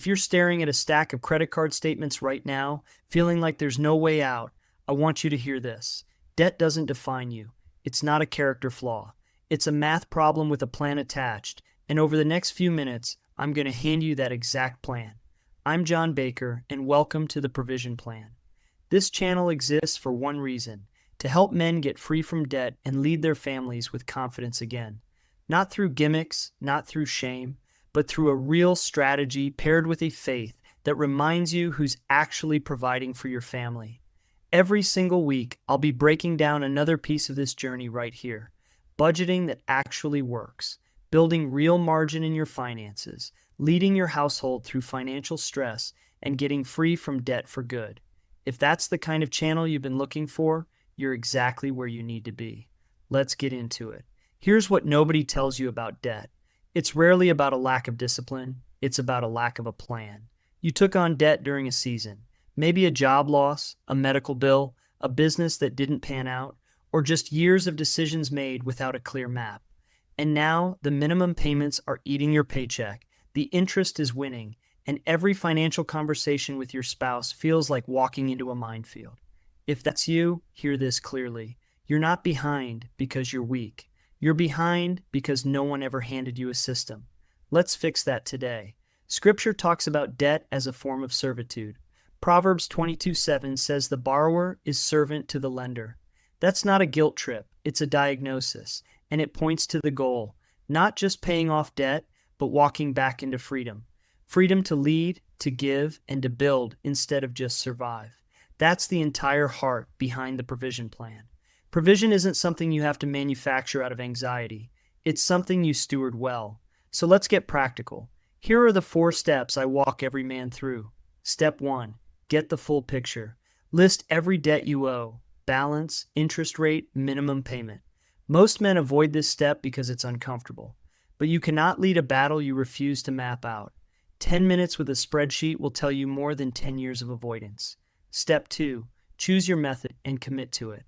If you're staring at a stack of credit card statements right now, feeling like there's no way out, I want you to hear this. Debt doesn't define you. It's not a character flaw. It's a math problem with a plan attached, and over the next few minutes, I'm going to hand you that exact plan. I'm John Baker, and welcome to the Provision Plan. This channel exists for one reason: to help men get free from debt and lead their families with confidence again. Not through gimmicks, not through shame, but through a real strategy paired with a faith that reminds you who's actually providing for your family. Every single week, I'll be breaking down another piece of this journey right here. Budgeting that actually works, building real margin in your finances, leading your household through financial stress, and getting free from debt for good. If that's the kind of channel you've been looking for, you're exactly where you need to be. Let's get into it. Here's what nobody tells you about debt. It's rarely about a lack of discipline. It's about a lack of a plan. You took on debt during a season, maybe a job loss, a medical bill, a business that didn't pan out, or just years of decisions made without a clear map. And now the minimum payments are eating your paycheck, the interest is winning, and every financial conversation with your spouse feels like walking into a minefield. If that's you, hear this clearly. You're not behind because you're weak. You're behind because no one ever handed you a system. Let's fix that today. Scripture talks about debt as a form of servitude. Proverbs 22:7 says the borrower is servant to the lender. That's not a guilt trip, it's a diagnosis, and it points to the goal, not just paying off debt, but walking back into freedom. Freedom to lead, to give, and to build instead of just survive. That's the entire heart behind the Provision Plan. Provision isn't something you have to manufacture out of anxiety. It's something you steward well. So let's get practical. Here are the 4 steps I walk every man through. Step 1. Get the full picture. List every debt you owe: balance, interest rate, minimum payment. Most men avoid this step because it's uncomfortable. But you cannot lead a battle you refuse to map out. 10 minutes with a spreadsheet will tell you more than 10 years of avoidance. Step 2. Choose your method and commit to it.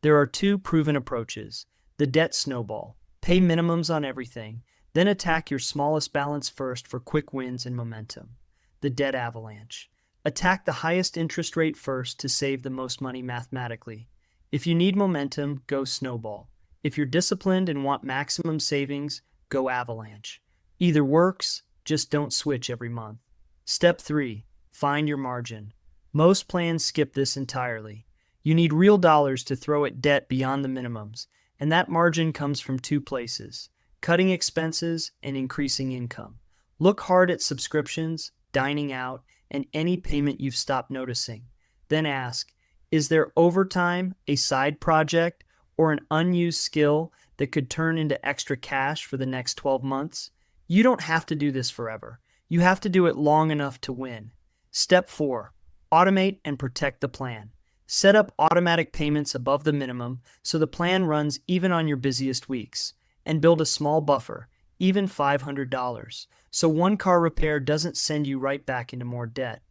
There are 2 proven approaches. The debt snowball. Pay minimums on everything, then attack your smallest balance first for quick wins and momentum. The debt avalanche. Attack the highest interest rate first to save the most money mathematically. If you need momentum, go snowball. If you're disciplined and want maximum savings, go avalanche. Either works, just don't switch every month. Step 3. Find your margin. Most plans skip this entirely. You need real dollars to throw at debt beyond the minimums, and that margin comes from 2 places: cutting expenses and increasing income. Look hard at subscriptions, dining out, and any payment you've stopped noticing. Then ask, is there overtime, a side project, or an unused skill that could turn into extra cash for the next 12 months? You don't have to do this forever. You have to do it long enough to win. Step 4. Automate and protect the plan. Set up automatic payments above the minimum so the plan runs even on your busiest weeks. And build a small buffer, even $500, so one car repair doesn't send you right back into more debt.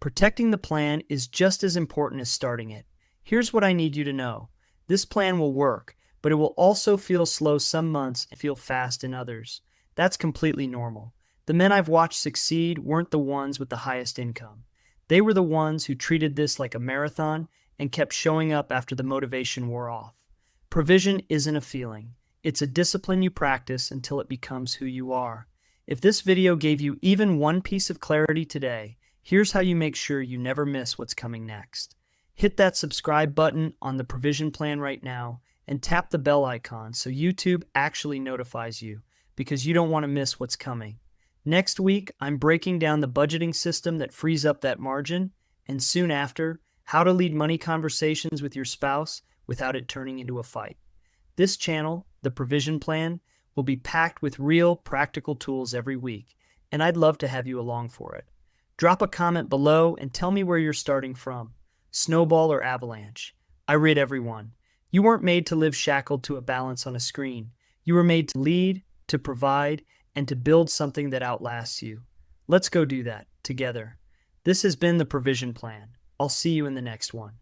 Protecting the plan is just as important as starting it. Here's what I need you to know. This plan will work, but it will also feel slow some months and feel fast in others. That's completely normal. The men I've watched succeed weren't the ones with the highest income. They were the ones who treated this like a marathon and kept showing up after the motivation wore off. Provision isn't a feeling. It's a discipline you practice until it becomes who you are. If this video gave you even one piece of clarity today, here's how you make sure you never miss what's coming next. Hit that subscribe button on the Provision Plan right now and tap the bell icon so YouTube actually notifies you, because you don't want to miss what's coming. Next week, I'm breaking down the budgeting system that frees up that margin, and soon after, how to lead money conversations with your spouse without it turning into a fight. This channel, the Provision Plan, will be packed with real, practical tools every week, and I'd love to have you along for it. Drop a comment below and tell me where you're starting from: snowball or avalanche. I read everyone. You weren't made to live shackled to a balance on a screen. You were made to lead, to provide, and to build something that outlasts you. Let's go do that together. This has been the Provision Plan. I'll see you in the next one.